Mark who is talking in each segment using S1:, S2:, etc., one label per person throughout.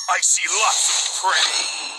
S1: I see lots of prey.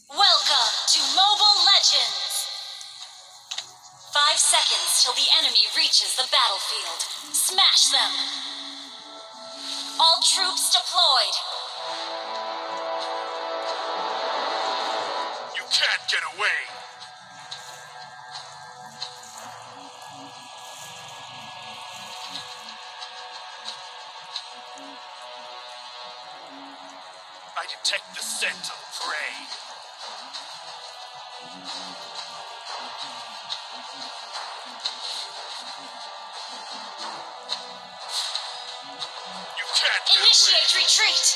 S2: Welcome to Mobile Legends! 5 seconds till the enemy reaches the battlefield. Smash them! All troops deployed!
S1: You can't get away. I detect the scent of prey. You can't get
S2: Initiate
S1: away.
S2: retreat!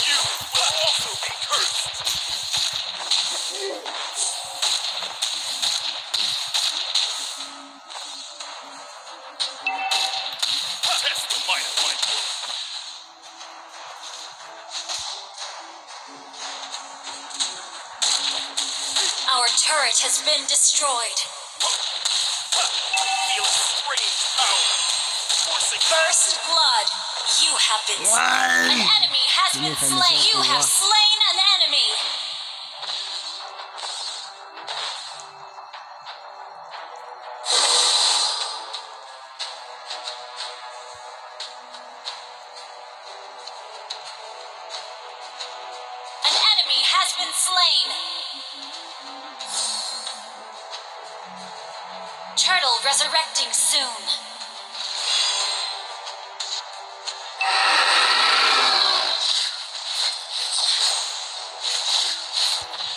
S1: You will also be cursed. Test the might of my word.
S2: Our turret has been destroyed.
S1: Feel strange power. Forcing
S2: First blood. You have been slain. An enemy has been slain. You have slain an enemy. An enemy has been slain. Turtle resurrecting soon.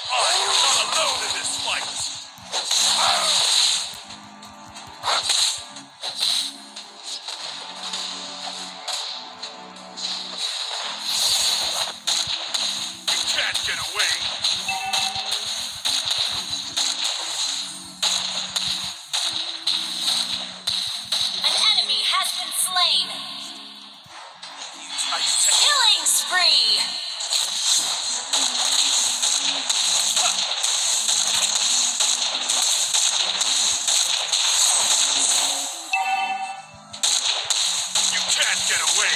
S1: I am not alone in this fight. You can't get away.
S2: An enemy has been slain.
S1: I detect
S2: Killing spree.
S1: you can't get away.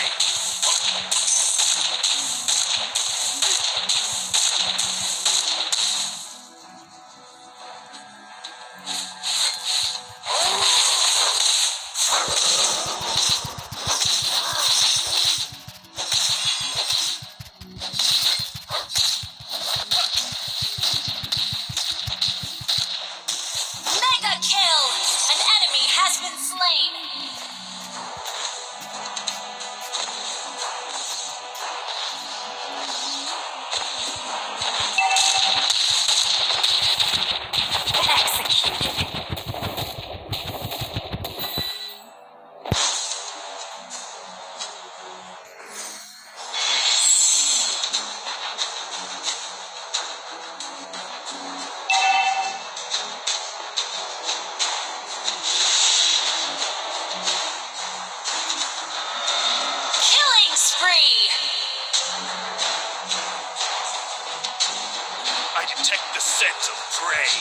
S1: detect the scent of prey.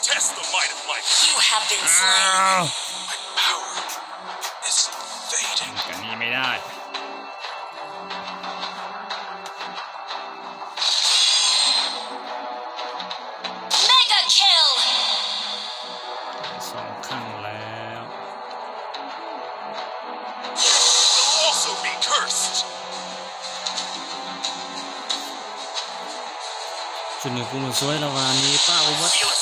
S1: Test the might of my
S2: You have been slain.
S1: my power is fading.
S3: กันนี้ไม่ได้
S2: Mega kill.
S3: สองครั้งแล้ว
S1: Will also be cursed.
S3: ชุดหนึ่งกูมันสวยแล้ววันนี้ป้าอุบัติ
S1: Feel a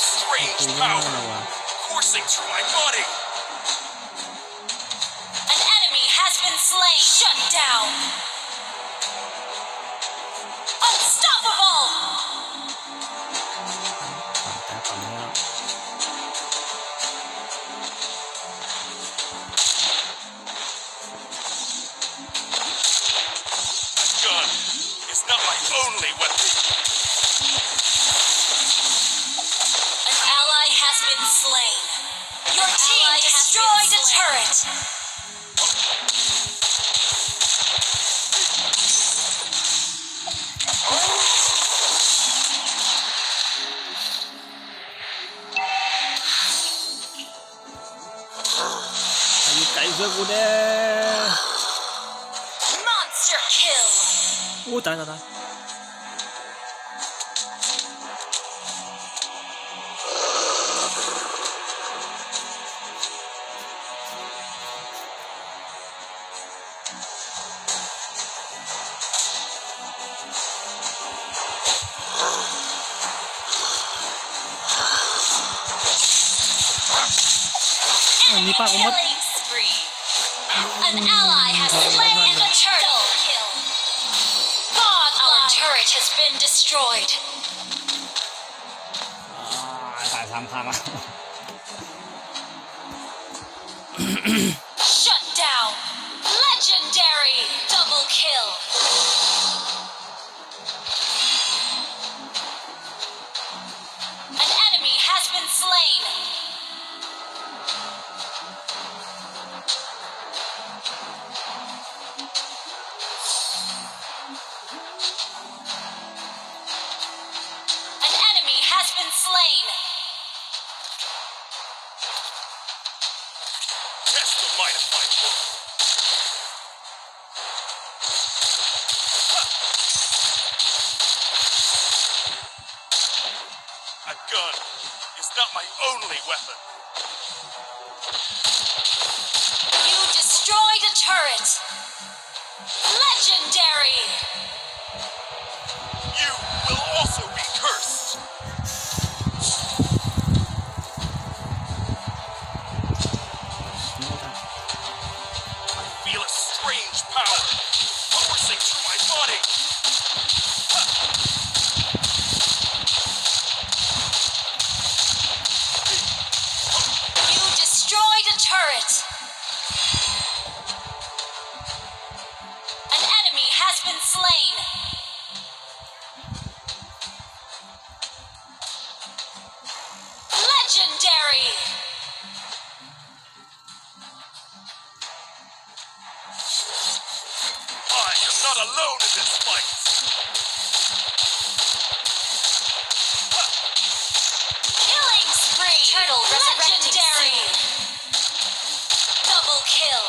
S3: กู
S1: strange
S3: ว่า
S1: power
S3: ว่ะ
S1: coursing through my body.
S2: An enemy has been slain. Shut down. Unstoppable.
S3: แต่ตอนนี้
S1: A gun is not my only weapon.
S2: An ally has been slain. Your team destroyed a turret.
S3: Ayo cãi với cô đê.
S2: Monster kill.
S3: Ui tại. Ni pa cũng mất.
S2: Killing spree. An ally has slain the turtle. Kill. God, our turret has been destroyed.
S3: Tại 3 ครั้งแล้ว
S2: Shut down. Legendary. Double kill. An enemy has been slain. An enemy has been slain.
S1: Test the might of my bow. A gun is not my only weapon.
S2: You destroyed a turret. Legendary.
S1: You will also be cursed. I feel a strange power coursing through my body.
S2: You destroyed a turret. An enemy has been slain. Legendary.
S1: I am not alone in this fight.
S2: Killing spree. Turtle legendary. Double kill.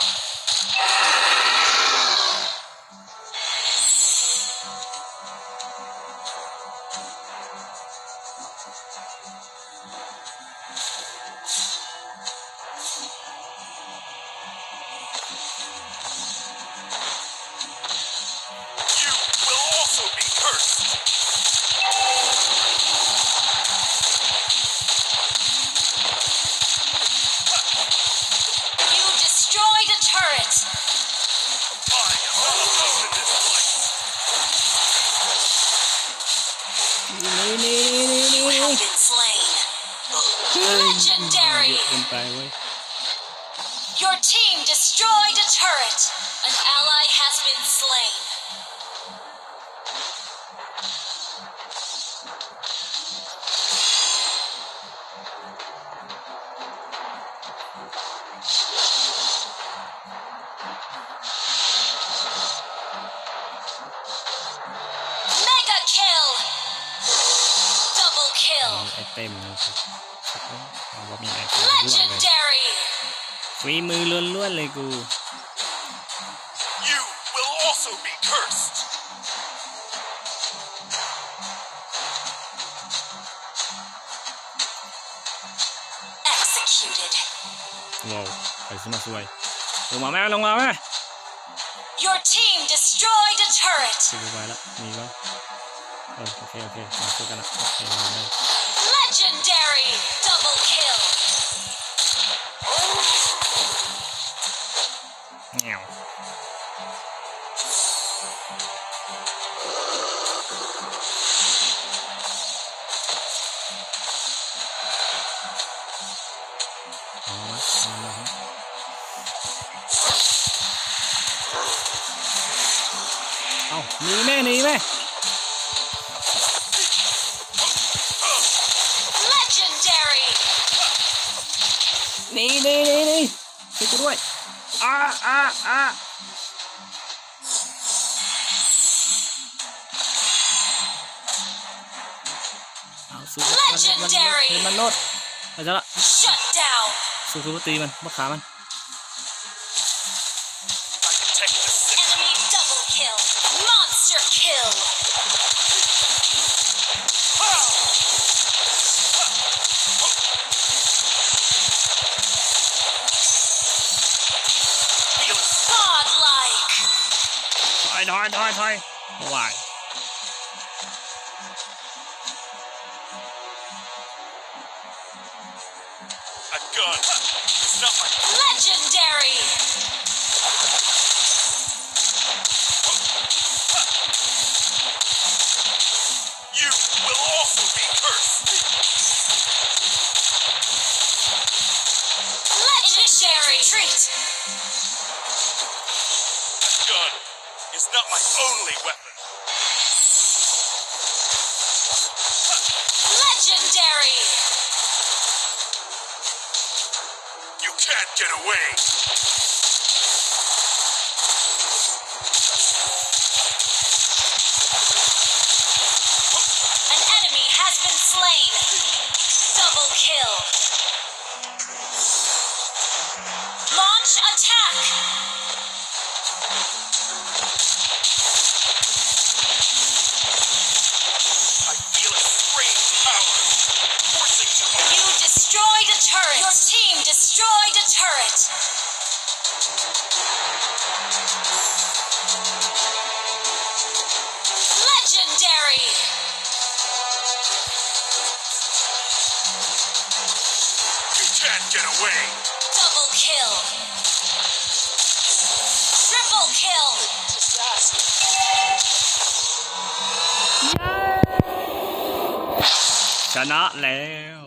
S1: You will also be cursed.
S2: You destroyed a turret.
S1: I am not alone in this fight.
S2: You have been slain. Legendary.
S3: เยอะเกินไปเว้ย
S2: Your team destroyed a turret. An ally has been slain.
S3: ไอเต็มนะครับเอาว่ามีไอเต็มร่วงเลย
S2: Legendary.
S3: ฝีมือล้วนๆเลยกู
S1: You will also be cursed.
S2: Executed.
S3: ว้าวใครขึ้นมาสวยลงมาแม่ลงมาแม่
S2: Your team destroyed a turret.
S3: ซื้อไปแล้วมีก็โอเคมาซื้อกันนะโอเคมาเลย
S2: Legendary. Double kill.
S3: แง่วเอามาเอาหนีแม่
S2: Legendary.
S3: หนีช่วยกูด้วยเอาสู้มันลดไปซะละ
S2: Shut down.
S3: สู้ตีมันมาขามัน
S1: I detect the signal.
S2: Enemy double kill. Monster kill.
S1: Feel it.
S2: Godlike.
S3: ถอยว้าย
S1: A gun is not my
S2: Legendary.
S1: You will also be cursed.
S2: Legendary. Retreat.
S1: A gun is not my only weapon.
S2: Legendary.
S1: You can't get away.
S2: An enemy has been slain. Double kill. Launch attack.
S1: I feel a strange power forcing to my
S2: You destroyed a turret. Your team destroyed a turret. Legendary.
S1: You can't get away.
S2: Double kill. Triple kill.
S3: ชนะแล้ว